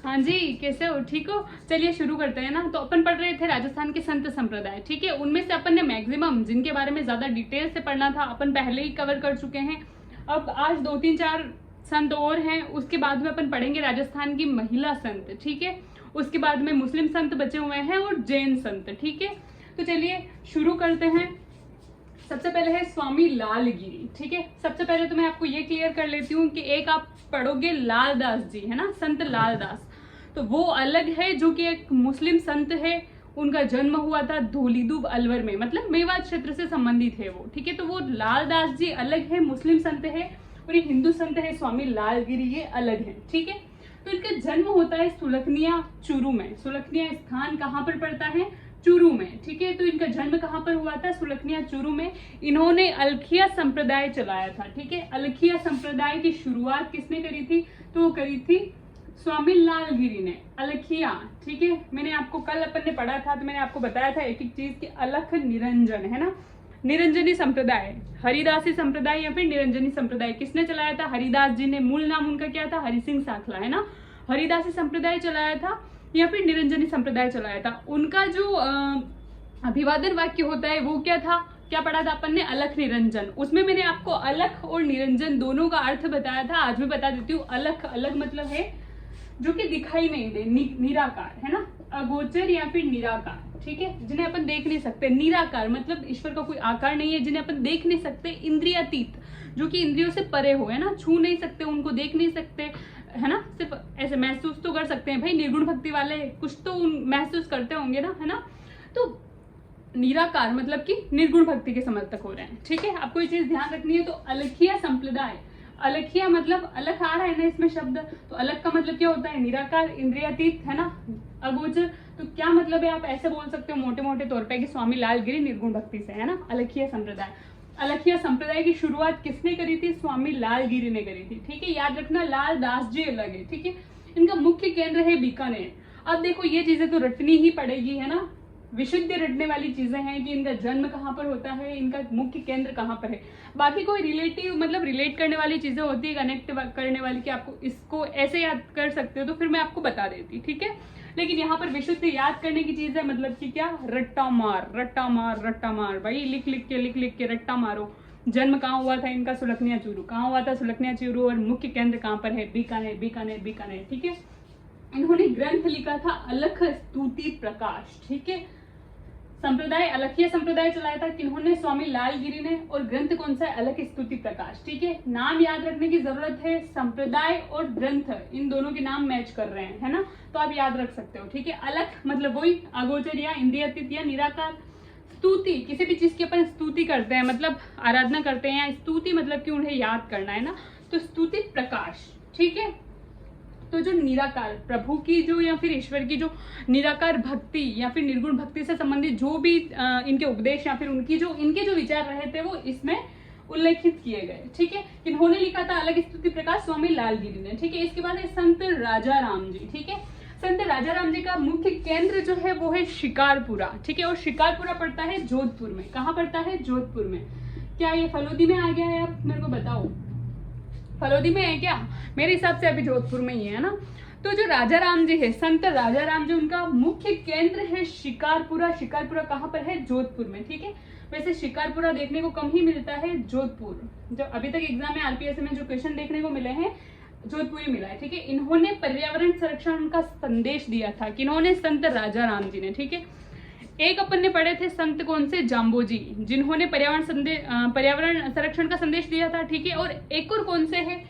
हाँ जी, कैसे हो? ठीक हो? चलिए शुरू करते हैं ना। तो अपन पढ़ रहे थे राजस्थान के संत संप्रदाय, ठीक है। उनमें से अपन ने मैक्सिमम जिनके बारे में ज्यादा डिटेल से पढ़ना था अपन पहले ही कवर कर चुके हैं। अब आज 2-3-4 संत और हैं, उसके बाद में अपन पढ़ेंगे राजस्थान की महिला संत, ठीक है। उसके बाद में मुस्लिम संत बचे हुए हैं और जैन संत, ठीक है। तो चलिए शुरू करते हैं। सबसे पहले है स्वामी लालगिरी, ठीक है। सबसे पहले तो मैं आपको ये क्लियर कर लेती हूँ कि एक आप पढ़ोगे लालदास जी, है ना, संत लालदास, तो वो अलग है, जो कि एक मुस्लिम संत है। उनका जन्म हुआ था धौलीदूब अलवर में, मतलब मेवात क्षेत्र से संबंधित है वो, ठीक है। तो वो लालदास जी अलग है, मुस्लिम संत है, और ये हिंदू संत है स्वामी लालगिरी, ये अलग है, ठीक है। तो इनका जन्म होता है सुलखनिया चूरू में। सुलखनिया स्थान कहाँ पर पड़ता है? चूरू में, ठीक है। तो इनका जन्म कहाँ पर हुआ था? सुलखनिया चूरू में। इन्होंने अलखिया संप्रदाय चलाया था, ठीक है। अलखिया संप्रदाय की शुरुआत किसने करी थी? तो वो करी थी स्वामी लालगिरी ने। अलखिया, ठीक है। मैंने आपको कल अपन ने पढ़ा था तो मैंने आपको बताया था एक एक चीज की। अलख निरंजन, है ना, निरंजनी संप्रदाय, हरिदासी संप्रदाय या फिर निरंजनी संप्रदाय किसने चलाया था? हरिदास जी ने। मूल नाम उनका क्या था? हरि सिंह साखला, है ना। हरिदासी संप्रदाय चलाया था या फिर निरंजनी संप्रदाय चलाया था। उनका जो अभिवादन वाक्य होता है वो क्या था? क्या पढ़ा था अपन ने? अलख निरंजन। उसमें मैंने आपको अलख और निरंजन दोनों का अर्थ बताया था। आज मैं बता देती हूँ। अलख, अलग मतलब है जो कि दिखाई नहीं दे, निराकार, है ना, अगोचर या फिर निराकार, ठीक है, जिन्हें अपन देख नहीं सकते। निराकार मतलब ईश्वर का कोई आकार नहीं है, जिन्हें अपन देख नहीं सकते। इंद्रियातीत, जो कि इंद्रियों से परे हो, है ना, छू नहीं सकते, उनको देख नहीं सकते, है ना, सिर्फ ऐसे महसूस तो कर सकते हैं। भाई निर्गुण भक्ति वाले कुछ तो महसूस करते होंगे ना, है ना। तो निराकार मतलब कि निर्गुण भक्ति के समर्थक हो रहे हैं, ठीक है। आपको ये चीज ध्यान रखनी है। तो अलखिया संप्रदाय, अलखिया मतलब अलख आ रहा है ना इसमें शब्द, तो अलख का मतलब क्या होता है? निराकार, इंद्रियातीत, है ना, अगोचर। तो क्या मतलब है? आप ऐसे बोल सकते हो मोटे मोटे तौर पे कि स्वामी लालगिरी निर्गुण भक्ति से, है ना। अलखिया संप्रदाय, अलखिया संप्रदाय की शुरुआत किसने करी थी? स्वामी लालगिरी ने करी थी, ठीक है। याद रखना लालदास जी अलग है, ठीक है। इनका मुख्य केंद्र है बीकानेर। अब देखो ये चीजें तो रटनी ही पड़ेगी, है ना, विशुद्ध रटने वाली चीजें हैं कि इनका जन्म कहाँ पर होता है, इनका मुख्य केंद्र कहाँ पर है। बाकी कोई रिलेटिव मतलब रिलेट करने वाली चीजें होती है, कनेक्ट करने वाली, कि आपको इसको ऐसे याद कर सकते हो तो फिर मैं आपको बता देती, ठीक है। लेकिन यहाँ पर विशुद्ध याद करने की चीज है, मतलब कि क्या? रट्टा मार, रट्टा मार, रट्टा मार। भाई लिख लिख के रट्टा मारो। जन्म कहाँ हुआ था इनका? सुलखनिया चूरू। कहाँ हुआ था? सुलखनिया चूरू। और मुख्य केंद्र कहाँ पर है? बीकानेर, बीकानेर, बीकानेर, ठीक है। इन्होंने ग्रंथ लिखा था अलख स्तुति प्रकाश, ठीक है। संप्रदाय अलखिया संप्रदाय चलाया था किन्होंने? स्वामी लालगिरी ने। और ग्रंथ कौन सा है? अलख स्तुति प्रकाश, ठीक है। नाम याद रखने की जरूरत है। संप्रदाय और ग्रंथ इन दोनों के नाम मैच कर रहे हैं, है ना, तो आप याद रख सकते हो, ठीक है। अलख मतलब वही अगोचर या इंद्रियातीत या निराकार। स्तुति, किसी भी चीज की अपन स्तुति करते हैं, मतलब आराधना करते हैं। स्तुति मतलब कि उन्हें याद करना, है ना, तो स्तुति प्रकाश, ठीक है। तो जो निराकार प्रभु की जो या फिर ईश्वर की जो निराकार भक्ति या फिर निर्गुण भक्ति से संबंधित जो भी इनके उपदेश या फिर इनके जो विचार रहे थे वो इसमें उल्लेखित किए गए, ठीक है। इन्होंने लिखा था अलग स्तुति प्रकाश, स्वामी लालगिरी ने, ठीक है। इसके बाद है संत राजा राम जी, ठीक है। संत राजा राम जी का मुख्य केंद्र जो है वो है शिकारपुरा, ठीक है। और शिकारपुरा पड़ता है जोधपुर में। कहाँ पड़ता है? जोधपुर में। क्या ये फलोदी में आ गया है? आप मेरे को बताओ, फलोदी में है क्या? मेरे हिसाब से अभी जोधपुर में ही है ना। तो जो राजा राम जी है, संत राजा राम जी, उनका मुख्य केंद्र है शिकारपुरा। शिकारपुरा कहाँ पर है? जोधपुर में, ठीक है। वैसे शिकारपुरा देखने को कम ही मिलता है, जोधपुर। जो अभी तक एग्जाम में आरपीएस में जो क्वेश्चन देखने को मिले हैं जोधपुर ही मिला है, ठीक है। इन्होंने पर्यावरण संरक्षण का संदेश दिया था। किन्होंने? संत राजा राम जी ने, ठीक है। एक अपन ने पढ़े थे संत कौन से? जाम्बोजी, जिन्होंने पर्यावरण संरक्षण का संदेश दिया था, ठीक है। और एक और कौन से है?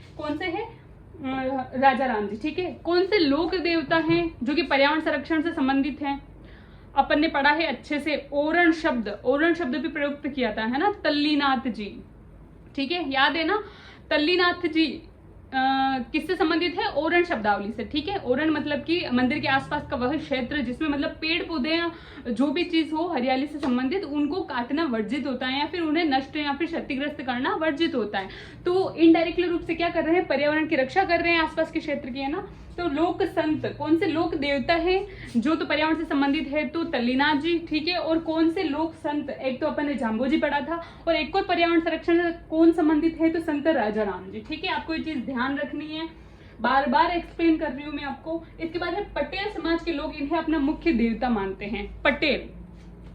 राजा राम जी, ठीक है। कौन से लोक देवता हैं जो कि पर्यावरण संरक्षण से संबंधित हैं? अपन ने पढ़ा है अच्छे से। ओरण शब्द भी प्रयुक्त किया था, है ना, तल्लीनाथ जी, ठीक है, याद है ना। तल्लीनाथ जी किससे संबंधित है? ओरण शब्दावली से, ठीक है। ओरण मतलब कि मंदिर के आसपास का वह क्षेत्र जिसमें मतलब पेड़ पौधे जो भी चीज हो हरियाली से संबंधित, उनको काटना वर्जित होता है या फिर उन्हें नष्ट या फिर क्षतिग्रस्त करना वर्जित होता है। तो इनडायरेक्टली रूप से क्या कर रहे हैं? पर्यावरण की रक्षा कर रहे हैं आसपास के क्षेत्र की, है ना। तो लोक संत कौन से लोक देवता है जो तो पर्यावरण से संबंधित है? तो तल्लीनाथ जी, ठीक है। और कौन से लोक संत? एक तो अपन ने जाम्बोजी पढ़ा था, और एक और पर्यावरण संरक्षण कौन संबंधित है? तो संत राजा राम जी, ठीक है। आपको ये चीज ध्यान रखनी है। बार बार एक्सप्लेन कर रही हूँ मैं आपको। इसके बाद है पटेल समाज के लोग इन्हें अपना मुख्य देवता मानते हैं। पटेल,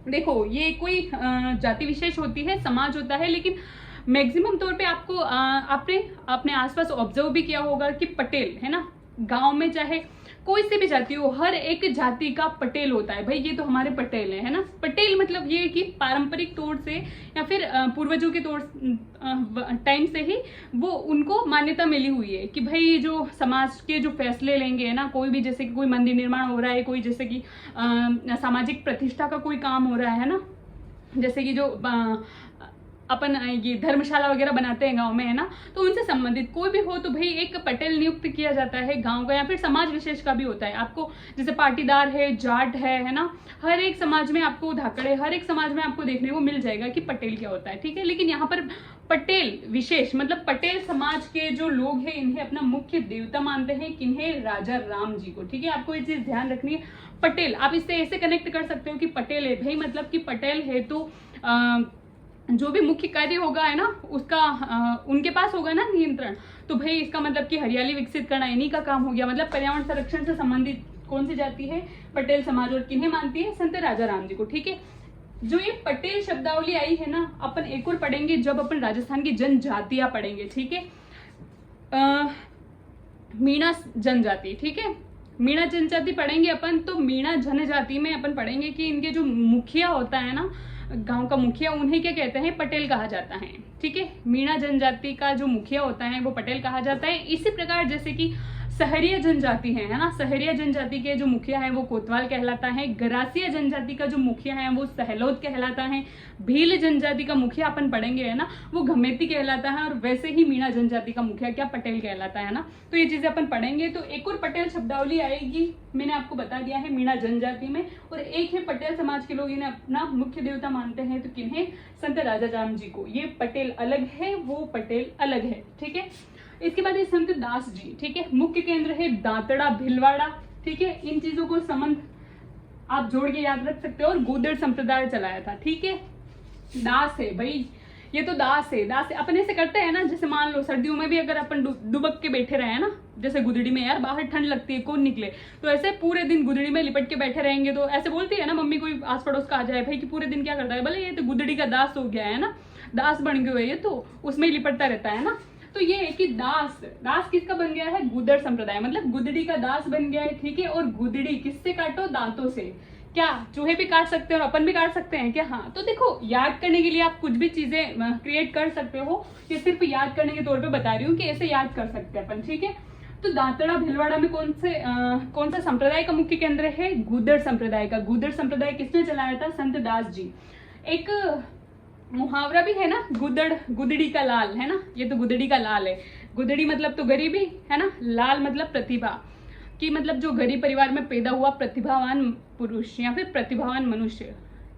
देखो ये कोई जाति विशेष होती है, समाज होता है, लेकिन मैक्सिमम तौर पे आपको आपने अपने आसपास ऑब्जर्व भी किया होगा कि पटेल है ना, गांव में चाहे कोई सी भी जाति हो, हर एक जाति का पटेल होता है। भाई ये तो हमारे पटेल है ना। पटेल मतलब ये कि पारंपरिक तौर से या फिर पूर्वजों के तौर टाइम से ही वो उनको मान्यता मिली हुई है कि भाई जो समाज के जो फैसले लेंगे है ना, कोई भी, जैसे कि कोई मंदिर निर्माण हो रहा है, कोई जैसे कि सामाजिक प्रतिष्ठा का कोई काम हो रहा है ना, जैसे कि जो अपन ये धर्मशाला वगैरह बनाते हैं गांव में है ना, तो उनसे संबंधित कोई भी हो तो भाई एक पटेल नियुक्त किया जाता है गांव का, या फिर समाज विशेष का भी होता है। आपको जैसे पाटीदार है, जाट है ना, हर एक समाज में आपको, धाकड़े, हर एक समाज में आपको देखने को मिल जाएगा कि पटेल क्या होता है, ठीक है। लेकिन यहाँ पर पटेल विशेष मतलब पटेल समाज के जो लोग हैं इन्हें अपना मुख्य देवता मानते हैं। किन्हें? राजा राम जी को, ठीक है। आपको ये चीज ध्यान रखनी है। पटेल, आप इससे ऐसे कनेक्ट कर सकते हो कि पटेल है भाई, मतलब कि पटेल है तो जो भी मुख्य कार्य होगा है ना उसका उनके पास होगा ना नियंत्रण, तो भाई इसका मतलब कि हरियाली विकसित करना इन्हीं का काम हो गया। मतलब पर्यावरण संरक्षण से संबंधित कौन सी जाति है? पटेल समाज। और किन्हें मानती है? संत राजा राम जी को, ठीक है। जो ये पटेल शब्दावली आई है ना, अपन एक और पढ़ेंगे जब अपन राजस्थान की जनजातियां पढ़ेंगे, ठीक है। मीणा जनजाति, ठीक है, मीणा जनजाति पढ़ेंगे अपन। तो मीणा जनजाति में अपन पढ़ेंगे कि इनके जो मुखिया होता है ना, गांव का मुखिया, उन्हें क्या कहते हैं? पटेल कहा जाता है, ठीक है। मीणा जनजाति का जो मुखिया होता है वो पटेल कहा जाता है। इसी प्रकार जैसे कि सहरिया जनजाति है ना, सहरिया जनजाति के जो मुखिया है वो कोतवाल कहलाता है। गरासिया जनजाति का जो मुखिया है वो सहलोद कहलाता है। भील जनजाति का मुखिया अपन पढ़ेंगे है ना, वो घमेती कहलाता है। और वैसे ही मीणा जनजाति का मुखिया क्या? पटेल कहलाता है ना। तो ये चीजें अपन पढ़ेंगे। तो एक और पटेल शब्दावली आएगी, मैंने आपको बता दिया है, मीणा जनजाति में। और एक है पटेल समाज के लोग इन्हें अपना मुख्य देवता मानते हैं, तो किन्हें? संत राजा राम जी को। ये पटेल अलग है, वो पटेल अलग है, ठीक है। इसके बाद ये संत दास जी, ठीक है। मुख्य केंद्र है दांतड़ा भिलवाड़ा, ठीक है। इन चीजों को संबंध आप जोड़ के याद रख सकते हो। और गुदड़ संप्रदाय चलाया था, ठीक है। दास है भाई, ये तो दास है। दास है अपन ऐसे करते हैं ना, जैसे मान लो सर्दियों में भी अगर अपन दुबक के बैठे रहे ना, जैसे गुदड़ी में, यार बाहर ठंड लगती है, कौन निकले, तो ऐसे पूरे दिन गुदड़ी में लिपट के बैठे रहेंगे तो ऐसे बोलती है ना मम्मी, कोई आस पड़ोस का आ जाए भाई कि पूरे दिन क्या करता है, बोले ये तो गुदड़ी का दास हो गया है ना, दास बन गए हुए, ये तो उसमें ही लिपटता रहता है ना। तो ये है कि दास, दास किसका बन गया है? गुदड़ संप्रदाय, मतलब गुदड़ी का दास बन गया है, ठीक है। और गुदड़ी किससे काटो? दांतों से। क्या चूहे भी काट सकते हैं और अपन भी काट सकते हैं क्या? हाँ। तो देखो, याद करने के लिए आप कुछ भी चीजें क्रिएट कर सकते हो, ये सिर्फ याद करने के तौर पे बता रही हूँ कि ऐसे याद कर सकते हैं अपन, ठीक है। तो दांतड़ा भिलवाड़ा में कौन सा संप्रदाय का मुख्य केंद्र है? गुदड़ संप्रदाय का। गुदड़ संप्रदाय किसने चलाया था? संत दास जी। एक मुहावरा भी है ना, गुदड़ी का लाल, है ना, ये तो गुदड़ी का लाल है। गुदड़ी मतलब तो गरीबी है ना, लाल मतलब प्रतिभा, कि मतलब जो गरीब परिवार में पैदा हुआ प्रतिभावान पुरुष या फिर प्रतिभावान मनुष्य।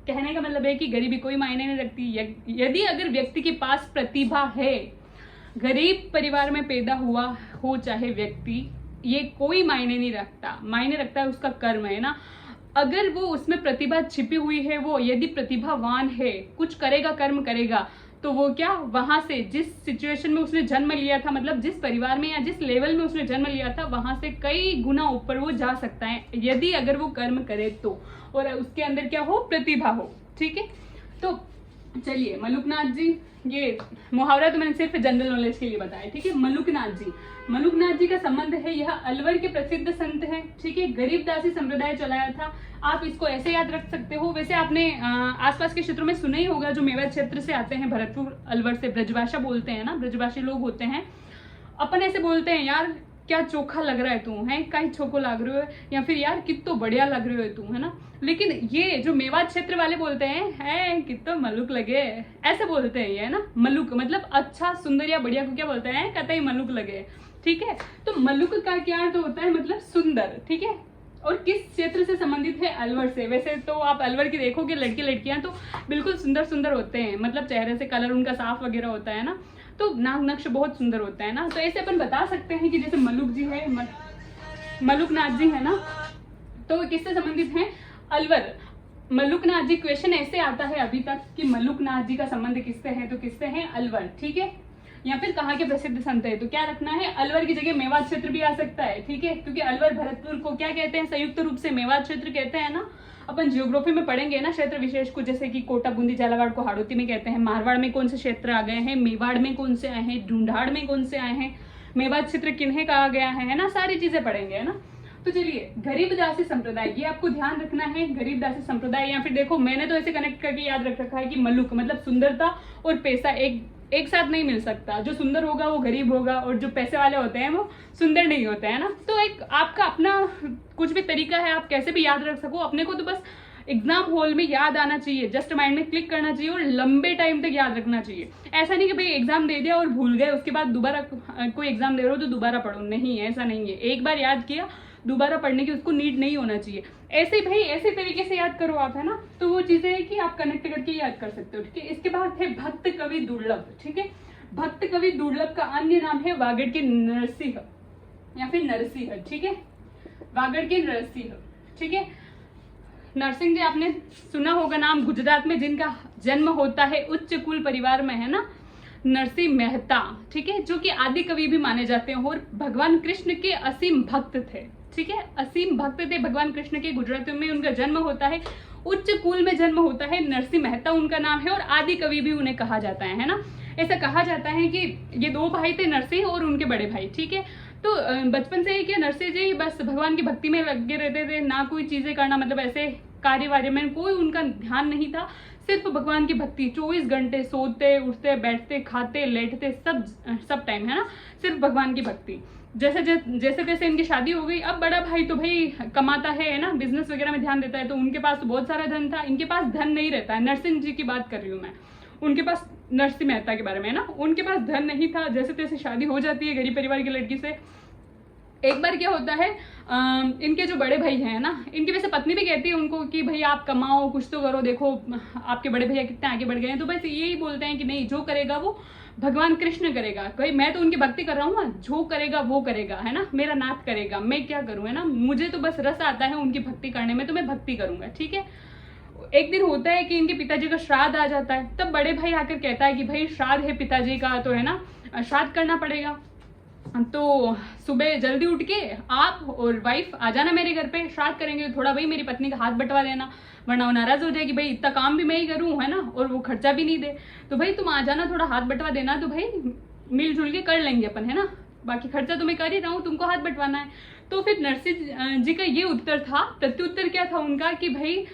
कहने का मतलब है कि गरीबी कोई मायने नहीं रखती। यदि अगर व्यक्ति के पास प्रतिभा है, गरीब परिवार में पैदा हुआ हो चाहे व्यक्ति, ये कोई मायने नहीं रखता। मायने रखता है उसका कर्म, है ना। अगर वो उसमें प्रतिभा छिपी हुई है, वो यदि प्रतिभावान है, कुछ करेगा, कर्म करेगा, तो वो क्या वहां से जिस सिचुएशन में उसने जन्म लिया था, मतलब जिस परिवार में या जिस लेवल में उसने जन्म लिया था, वहां से कई गुना ऊपर वो जा सकता है, यदि अगर वो कर्म करे तो, और उसके अंदर क्या हो? प्रतिभा हो, ठीक है। तो चलिए, मलुकनाथ जी, ये मुहावरा तो मैंने सिर्फ जनरल नॉलेज के लिए बताया, ठीक है। मलुकनाथ जी, मलुकनाथ जी का संबंध है, यह अलवर के प्रसिद्ध संत हैं, ठीक है। गरीबदासी संप्रदाय चलाया था। आप इसको ऐसे याद रख सकते हो। वैसे आपने आसपास के क्षेत्रों में सुना ही होगा, जो मेवात क्षेत्र से आते हैं, भरतपुर अलवर से, ब्रजभाषा बोलते हैं ना, ब्रजभाषी लोग होते हैं। अपन ऐसे बोलते हैं, यार क्या चोखा लग रहा है तू, है कहीं छोको लग रहे हो, या फिर यार कितो बढ़िया लग रहे हो तू, है ना। लेकिन ये जो मेवात क्षेत्र वाले बोलते हैं, है कितो मलुक लगे, ऐसे बोलते हैं ये, है ना। मलुक मतलब अच्छा, सुंदर या बढ़िया को क्या बोलते हैं? कतई मलुक लगे, ठीक है। तो मलुक का क्या अर्थ होता है? मतलब सुंदर, ठीक है। और किस क्षेत्र से संबंधित है? अलवर से। वैसे तो आप अलवर की देखोगे लड़के लड़कियां तो बिल्कुल सुंदर सुंदर होते हैं, मतलब चेहरे से कलर उनका साफ वगैरह होता है ना, तो नाक नक्श बहुत सुंदर होता है ना। तो ऐसे अपन बता सकते हैं कि जैसे मलुक जी है, मलुकनाथ जी है ना, तो किससे संबंधित है? अलवर। मलुकनाथ जी, क्वेश्चन ऐसे आता है अभी तक कि मलुकनाथ जी का संबंध किससे है, तो किससे है? अलवर, ठीक है। या फिर कहाँ के प्रसिद्ध संत है, तो क्या रखना है, अलवर की जगह मेवात क्षेत्र भी आ सकता है, ठीक है, क्योंकि अलवर भरतपुर को क्या कहते हैं, संयुक्त रूप से मेवात क्षेत्र कहते हैं ना। अपन जियोग्राफी में पढ़ेंगे ना क्षेत्र विशेष को, जैसे कि कोटा, बूंदी, झालावाड़ को हाड़ौती में कहते हैं, मारवाड़ में कौन से क्षेत्र आ गए हैं, मेवाड़ में कौन से आए हैं, ढूंढाड़ में कौन से आए हैं, मेवात क्षेत्र किन्हें कहा गया है ना, सारी चीजें पढ़ेंगे, है ना। तो चलिए, गरीबदासी संप्रदाय, ये आपको ध्यान रखना है, गरीबदासी संप्रदाय। या फिर देखो, मैंने तो ऐसे कनेक्ट करके याद रख रखा है कि मलुक मतलब सुंदरता और पैसा एक साथ नहीं मिल सकता। जो सुंदर होगा वो गरीब होगा, और जो पैसे वाले होते हैं वो सुंदर नहीं होते हैं ना। तो एक आपका अपना कुछ भी तरीका है, आप कैसे भी याद रख सको। अपने को तो बस एग्जाम हॉल में याद आना चाहिए, जस्ट माइंड में क्लिक करना चाहिए और लंबे टाइम तक याद रखना चाहिए। ऐसा नहीं कि भाई एग्जाम दे दिया और भूल गए, उसके बाद दोबारा कोई एग्जाम दे रहे हो तो दोबारा पढ़ो, नहीं, ऐसा नहीं है। एक बार याद किया, दोबारा पढ़ने की उसको नीड नहीं होना चाहिए। ऐसे भाई ऐसे तरीके से याद करो आप, है ना। तो वो चीजें है कि आप कनेक्ट करके याद कर सकते हो, ठीक है। इसके बाद है भक्त कवि दुर्लभ, ठीक है। भक्त कवि दुर्लभ का अन्य नाम है वागड़ के नरसिंह या फिर नरसिंह, ठीक है, वागड़ के नरसिंह, ठीक है। नरसिंह जी आपने सुना होगा नाम, गुजरात में जिनका जन्म होता है उच्च कुल परिवार में, है ना, नरसिंह मेहता, ठीक है, जो कि आदि कवि भी माने जाते हैं और भगवान कृष्ण के असीम भक्त थे, ठीक है, असीम भक्त थे भगवान कृष्ण के। गुजरात में उनका जन्म होता है, उच्च कुल में जन्म होता है, नरसिंह मेहता उनका नाम है और आदि कवि भी उन्हें कहा जाता है ना। ऐसा कहा जाता है कि ये दो भाई थे, नरसिंह और उनके बड़े भाई, ठीक है। तो बचपन से ही क्या नरसिंह जी बस भगवान की भक्ति में लगे रहते थे, ना कोई चीजें करना, मतलब ऐसे कार्य वार्य में कोई उनका ध्यान नहीं था, सिर्फ भगवान की भक्ति। 24 घंटे सोते उठते बैठते खाते लेटते सब टाइम, है ना, सिर्फ भगवान की भक्ति। जैसे जैसे इनकी शादी हो गई, अब बड़ा भाई तो भाई कमाता है ना, बिजनेस वगैरह में ध्यान देता है, तो उनके पास तो बहुत सारा धन था, इनके पास धन नहीं रहता है। नरसिंह जी की बात कर रही हूँ मैं, उनके पास, नरसिंह मेहता के बारे में, है ना, उनके पास धन नहीं था। जैसे तैसे शादी हो जाती है गरीब परिवार की लड़की से। एक बार क्या होता है, इनके जो बड़े भाई हैं ना, इनकी वैसे पत्नी भी कहती है उनको कि भाई आप कमाओ, कुछ तो करो, देखो आपके बड़े भैया कितने आगे बढ़ गए हैं। तो बस यही बोलते हैं कि नहीं, जो करेगा वो भगवान कृष्ण करेगा, भाई मैं तो उनकी भक्ति कर रहा हूँ, जो करेगा वो करेगा, है ना, मेरा नाथ करेगा, मैं क्या करूँ, है ना, मुझे तो बस रस आता है उनकी भक्ति करने में, तो मैं भक्ति करूंगा, ठीक है। एक दिन होता है कि इनके पिताजी का श्राद्ध आ जाता है, तब बड़े भाई आकर कहता है कि भाई श्राद्ध है पिताजी का, तो है ना श्राद्ध करना पड़ेगा। तो सुबह जल्दी उठ के आप और वाइफ आ जाना मेरे घर पे, श्राद्ध करेंगे, थोड़ा भाई मेरी पत्नी का हाथ बंटवा देना, वरना वो नाराज हो जाएगी, भाई इतना काम भी मैं ही करूँ, है ना, और वो खर्चा भी नहीं दे, तो भाई तुम आ जाना, थोड़ा हाथ बंटवा देना, तो भाई मिलजुल के कर लेंगे अपन, है ना, बाकी खर्चा तो मैं कर ही रहा हूँ, तुमको हाथ बंटवाना है। तो फिर नरसिंह जी का ये उत्तर था, प्रत्युत्तर क्या था उनका कि भाई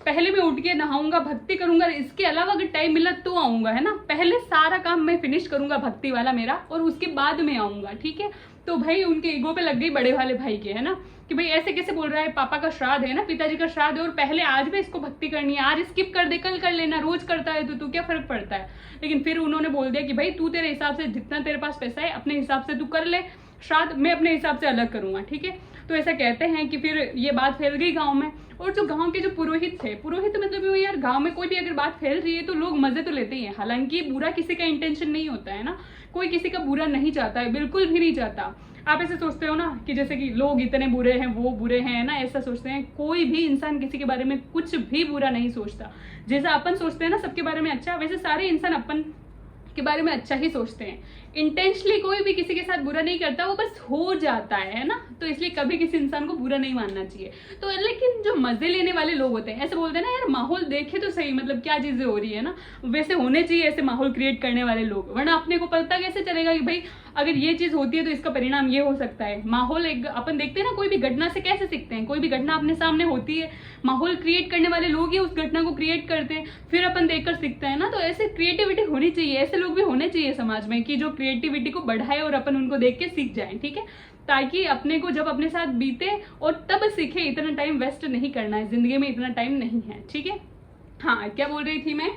पहले मैं उठ के नहाऊंगा, भक्ति करूंगा, इसके अलावा अगर टाइम मिला तो आऊंगा, है ना, पहले सारा काम मैं फिनिश करूंगा भक्ति वाला मेरा, और उसके बाद में आऊंगा, ठीक है। तो भाई उनके ईगो पे लग गई बड़े वाले भाई के, है ना, कि भाई ऐसे कैसे बोल रहा है, पापा का श्राद्ध है ना, पिताजी का श्राद्ध है, और पहले आज भी इसको भक्ति करनी है, आज स्किप कर दे, कल कर लेना, रोज करता है तो तू क्या फर्क पड़ता है। लेकिन फिर उन्होंने बोल दिया कि भाई तू तेरे हिसाब से, जितना तेरे पास पैसा है अपने हिसाब से तू कर ले श्राद्ध, मैं अपने हिसाब से अलग करूंगा, ठीक है। तो ऐसा कहते हैं कि फिर ये बात फैल गई गाँव में, और जो गांव के जो पुरोहित थे, पुरोहित मतलब यार गांव में कोई भी अगर बात फैल रही है तो लोग मजे तो लेते ही हैं, हालांकि बुरा किसी का इंटेंशन नहीं होता है ना, कोई किसी का बुरा नहीं चाहता है, बिल्कुल भी नहीं चाहता। आप ऐसे सोचते हो ना कि जैसे कि लोग इतने बुरे हैं, वो बुरे हैं ना, ऐसा सोचते हैं। कोई भी इंसान किसी के बारे में कुछ भी बुरा नहीं सोचता, जैसा अपन सोचते हैं ना सबके बारे में अच्छा, वैसे सारे इंसान अपन के बारे में अच्छा ही सोचते हैं। इंटेंशनली कोई भी किसी के साथ बुरा नहीं करता, वो बस हो जाता है ना, तो इसलिए कभी किसी इंसान को बुरा नहीं मानना चाहिए। तो लेकिन जो मजे लेने वाले लोग होते हैं, ऐसे बोलते हैं ना यार माहौल देखे तो सही, मतलब क्या चीजें हो रही है ना, वैसे होने चाहिए ऐसे माहौल क्रिएट करने वाले लोग, वरना अपने को पता कैसे चलेगा कि भाई अगर ये चीज होती है तो इसका परिणाम ये हो सकता है। माहौल एक अपन देखते हैं ना, कोई भी घटना से कैसे सीखते हैं, कोई भी घटना अपने सामने होती है, माहौल क्रिएट करने वाले लोग ही उस घटना को क्रिएट करते हैं, फिर अपन देखकर सीखते हैं ना। तो ऐसे क्रिएटिविटी होनी चाहिए, ऐसे लोग भी होने चाहिए समाज में कि जो क्रिएटिविटी को बढ़ाए और अपन उनको देख के सीख जाए, ठीक है, ताकि अपने को जब अपने साथ बीते और तब सीखे। इतना टाइम वेस्ट नहीं करना है, जिंदगी में इतना टाइम नहीं है, ठीक है। हाँ, क्या बोल रही थी मैं,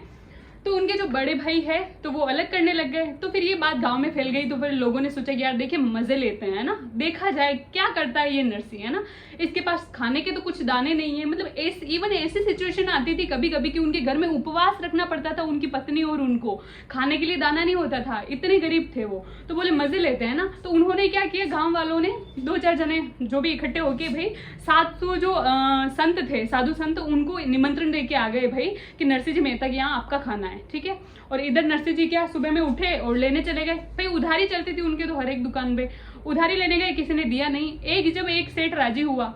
तो उनके जो बड़े भाई है तो वो अलग करने लग गए, तो फिर ये बात गांव में फैल गई, तो फिर लोगों ने सोचा कि यार देखिए मजे लेते हैं ना, देखा जाए क्या करता है ये नरसिंह, है ना, इसके पास खाने के तो कुछ दाने नहीं है, मतलब इवन ऐसी सिचुएशन आती थी कभी कभी कि उनके घर में उपवास रखना पड़ता था, उनकी पत्नी और उनको खाने के लिए दाना नहीं होता था, इतने गरीब थे वो। तो बोले मजे लेते हैं ना, तो उन्होंने क्या किया, गाँव वालों ने 2-4 जने जो भी इकट्ठे होके भाई 700 जो संत थे, साधु संत, उनको निमंत्रण दे के आ गए भाई कि नरसिंह जी मेहता के यहाँ आपका खाना है, ठीक है। और इधर नरसिंह जी क्या सुबह में उठे और लेने चले गए। भाई उधारी चलती थी उनके तो हर एक दुकान पे, उधारी लेने गए, किसी ने दिया नहीं। जब एक सेठ राजी हुआ,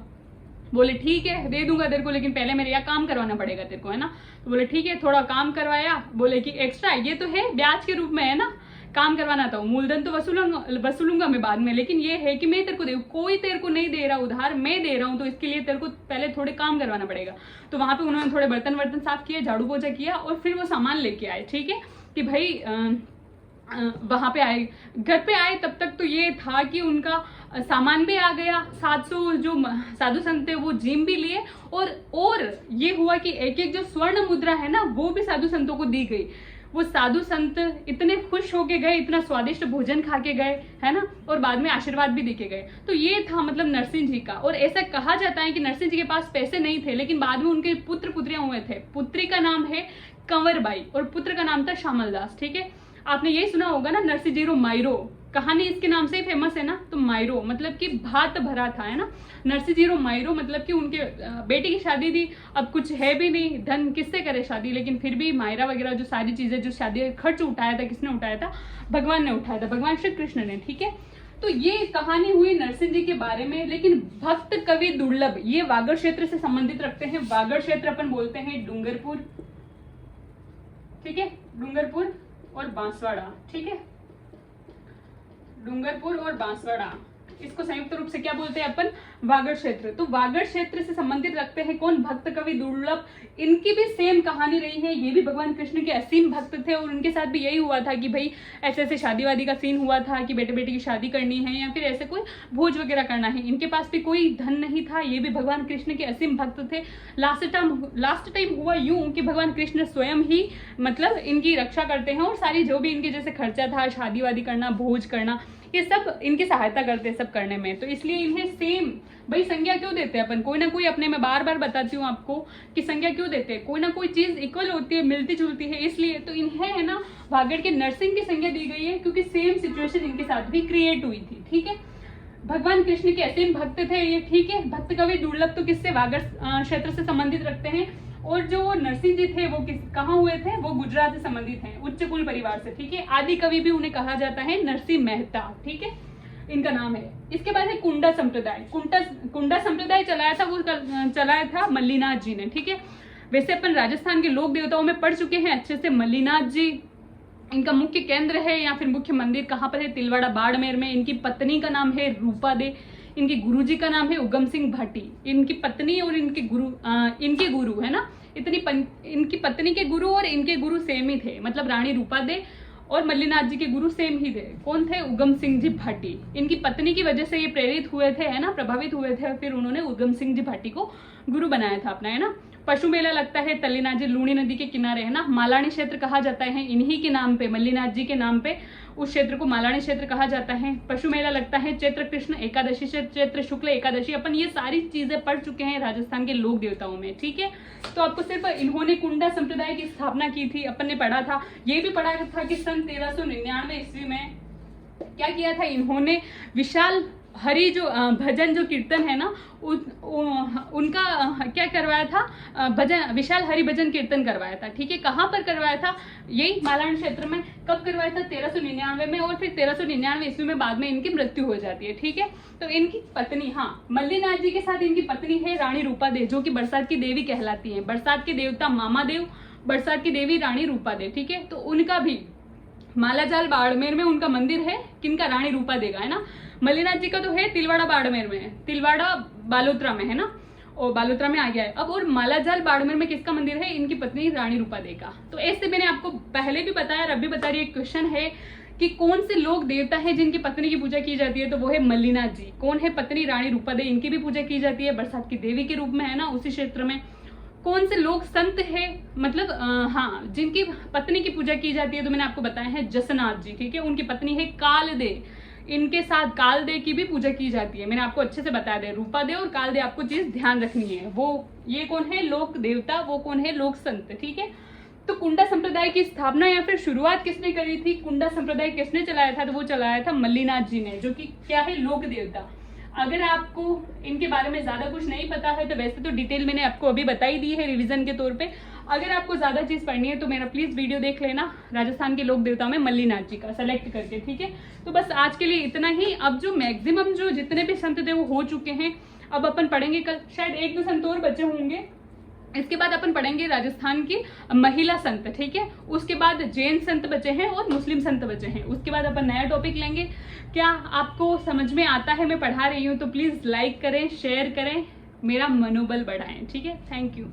बोले ठीक है दे दूंगा तेरे को, लेकिन पहले मेरे यहाँ काम करवाना पड़ेगा तेरे को, है ना। तो बोले ठीक है, थोड़ा काम करवाया, बोले कि एक्स्ट्रा ये तो है ब्याज के रूप में, है ना, काम करवाना था, मूलधन तो वसूलूंगा मैं बाद में, लेकिन ये है कि मैं तेरे को कोई तेरे को नहीं दे रहा उधार, मैं दे रहा हूँ, तो इसके लिए तेरे को पहले थोड़े काम करवाना पड़ेगा। तो वहां पे उन्होंने थोड़े बर्तन साफ किए, झाड़ू पोछा किया और फिर वो सामान लेके आए, ठीक है, कि भाई वहां पे आए, घर पे आए, तब तक तो ये था कि उनका सामान भी आ गया, 700 जो साधु संत थे वो जिम भी लिए, और ये हुआ कि एक एक जो स्वर्ण मुद्रा है ना वो भी साधु संतों को दी गई। वो साधु संत इतने खुश होके गए, इतना स्वादिष्ट भोजन खा के गए, है ना, और बाद में आशीर्वाद भी देके गए। तो ये था मतलब नरसिंह जी का। और ऐसा कहा जाता है कि नरसिंह जी के पास पैसे नहीं थे, लेकिन बाद में उनके पुत्र पुत्रियां हुए थे। पुत्री का नाम है कंवरबाई और पुत्र का नाम था श्यामल दास, ठीक है। आपने यही सुना होगा ना, नरसिंह जीरो मायरो, कहानी इसके नाम से ही फेमस है ना। तो मायरो मतलब कि भात भरा था, है ना। नरसिंह जीरो मायरो मतलब कि उनके बेटी की शादी थी, अब कुछ है भी नहीं, धन किससे करे शादी, लेकिन फिर भी मायरा वगैरह जो सारी चीजें, जो शादी खर्च उठाया था, किसने उठाया था, भगवान ने उठाया था, भगवान श्री कृष्ण ने, ठीक है। तो ये कहानी हुई नरसिंह जी के बारे में। लेकिन भक्त कवि दुर्लभ, ये वागड़ क्षेत्र से संबंधित रखते हैं। वागड़ क्षेत्र अपन बोलते हैं डूंगरपुर, ठीक है, डूंगरपुर और बांसवाड़ा, ठीक है, डूंगरपुर और बांसवाड़ा, इसको संयुक्त रूप से क्या बोलते हैं अपन, वागड़ क्षेत्र। तो वागड़ क्षेत्र से संबंधित रखते हैं कौन, भक्त कवि दुर्लभ। इनकी भी सेम कहानी रही है, ये भी भगवान कृष्ण के असीम भक्त थे, और उनके साथ भी यही हुआ था कि भाई ऐसे ऐसे शादी वादी का सीन हुआ था कि बेटे बेटी की शादी करनी है या फिर ऐसे कोई भोज वगैरह करना है। इनके पास भी कोई धन नहीं था, ये भी भगवान कृष्ण के असीम भक्त थे। लास्ट टाइम हुआ यूं कि भगवान कृष्ण स्वयं ही मतलब इनकी रक्षा करते हैं, और सारी जो भी इनके जैसे खर्चा था, शादी वादी करना, भोज करना, ये सब इनकी सहायता करते हैं सब करने में। तो इसलिए इन्हें सेम, भाई संज्ञा क्यों देते हैं अपन, कोई ना कोई अपने में बार बार बताती हूँ आपको कि संज्ञा क्यों देते हैं, कोई ना कोई चीज इक्वल होती है, मिलती जुलती है, इसलिए। तो इन्हें है ना वागड़ के नरसिंह की संज्ञा दी गई है, क्योंकि सेम सिचुएशन इनके साथ भी क्रिएट हुई थी, ठीक है। भगवान कृष्ण के असीम भक्त थे ये, ठीक है। भक्त कवि दुर्लभ तो किससे, वागड़ क्षेत्र से संबंधित रखते हैं। और जो नरसिंह जी थे वो कहाँ हुए थे, वो गुजरात से संबंधित हैं, उच्च कुल परिवार से, ठीक है। आदि कवि भी उन्हें कहा जाता है, नरसिंह मेहता, ठीक है, इनका नाम है। इसके बाद है कुंडा संप्रदाय। कुंडा संप्रदाय चलाया था, वो चलाया था मल्लीनाथ जी ने, ठीक है। वैसे अपन राजस्थान के लोक देवताओं में पढ़ चुके हैं अच्छे से। मल्लीनाथ जी इनका मुख्य केंद्र है या फिर मुख्य मंदिर कहाँ पर है, तिलवाड़ा बाड़मेर में। इनकी पत्नी का नाम है रूपा दे, इनके गुरुजी का नाम है उगम सिंह भाटी। इनकी पत्नी और इनके गुरु है ना, इनकी पत्नी के गुरु और इनके गुरु सेम ही थे, मतलब रानी रूपा दे और मल्लीनाथ जी के गुरु सेम ही थे। कौन थे, उगम सिंह जी भाटी। इनकी पत्नी की वजह से ये प्रेरित हुए थे, है ना, प्रभावित हुए थे, फिर उन्होंने उगम सिंह जी भाटी को गुरु बनाया था अपना, है ना। पशु मेला लगता है तल्लीनाथ जी, लूणी नदी के किनारे, है ना। मालानी क्षेत्र कहा जाता है इन्हीं के नाम पे, मल्लीनाथ जी के नाम पे उस क्षेत्र को मालानी क्षेत्र कहा जाता है। पशु मेला लगता है चैत्र कृष्ण एकादशी से चैत्र शुक्ल एकादशी। अपन ये सारी चीजें पढ़ चुके हैं राजस्थान के लोक देवताओं में, ठीक है। तो आपको सिर्फ इन्होंने कुंडा संप्रदाय की स्थापना की थी, अपन ने पढ़ा था। ये भी पढ़ा था कि सन 1399 ईस्वी में क्या किया था इन्होंने, विशाल हरि जो भजन जो कीर्तन है ना, उनका क्या करवाया था, भजन, विशाल हरि भजन कीर्तन करवाया था, ठीक है। कहाँ पर करवाया था, यही मालान क्षेत्र में। कब करवाया था, 1399 में, और फिर 1399 ईस्वी में बाद में इनकी मृत्यु हो जाती है, ठीक है। तो इनकी पत्नी, हाँ, मल्लीनाथ जी के साथ इनकी पत्नी है रानी रूपा दे, जो कि बरसात की देवी कहलाती है। बरसात के देवता मामा देव, बरसात की देवी रानी रूपा दे, ठीक है। तो उनका भी मालाजाल बाड़मेर में उनका मंदिर है, किनका, रानी रूपा देगा, है ना। मल्लीनाथ जी का तो है तिलवाड़ा बाड़मेर में, तिलवाड़ा बालोतरा में, है ना, और बालोतरा में आ गया है अब। और मालाजाल बाड़मेर में किसका मंदिर है, इनकी पत्नी रानी रूपा दे का। तो ऐसे मैंने आपको पहले भी बताया, अब भी बता रही है। क्वेश्चन है कि कौन से लोग देवता है जिनकी पत्नी की पूजा की जाती है, तो वो है मल्लीनाथ जी। कौन है पत्नी, रानी रूपा दे, इनकी भी पूजा की जाती है, बरसात की देवी के रूप में, है ना, उसी क्षेत्र में। कौन से लोग संत है, मतलब हाँ, जिनकी पत्नी की पूजा की जाती है, तो मैंने आपको बताया है जसनाथ जी, ठीक है। उनकी पत्नी है कालदे, इनके साथ कालदे की भी पूजा की जाती है, मैंने आपको अच्छे से बताया दे। रूपा दे और कालदे आपको चीज ध्यान रखनी है। वो ये कौन है, लोक देवता, वो कौन है, लोक संत, ठीक है। तो कुंडा संप्रदाय की स्थापना या फिर शुरुआत किसने करी थी, कुंडा संप्रदाय किसने चलाया था, तो वो चलाया था मल्लीनाथ जी ने, जो कि क्या है, लोक देवता। अगर आपको इनके बारे में ज़्यादा कुछ नहीं पता है तो वैसे तो डिटेल मैंने आपको अभी बताई दी है रिवीजन के तौर पे। अगर आपको ज़्यादा चीज़ पढ़नी है तो मेरा प्लीज़ वीडियो देख लेना राजस्थान के लोक देवताओं में मल्लीनाथ जी का सेलेक्ट करके, ठीक है। तो बस आज के लिए इतना ही। अब जो मैक्सिमम जो जितने भी संत थे वो हो चुके हैं, अब अपन पढ़ेंगे कल शायद 1-2 संत और बचे होंगे। इसके बाद अपन पढ़ेंगे राजस्थान की महिला संत, ठीक है। उसके बाद जैन संत बचे हैं और मुस्लिम संत बचे हैं। उसके बाद अपन नया टॉपिक लेंगे। क्या आपको समझ में आता है मैं पढ़ा रही हूँ तो प्लीज़ लाइक करें, शेयर करें, मेरा मनोबल बढ़ाएं, ठीक है। Thank you.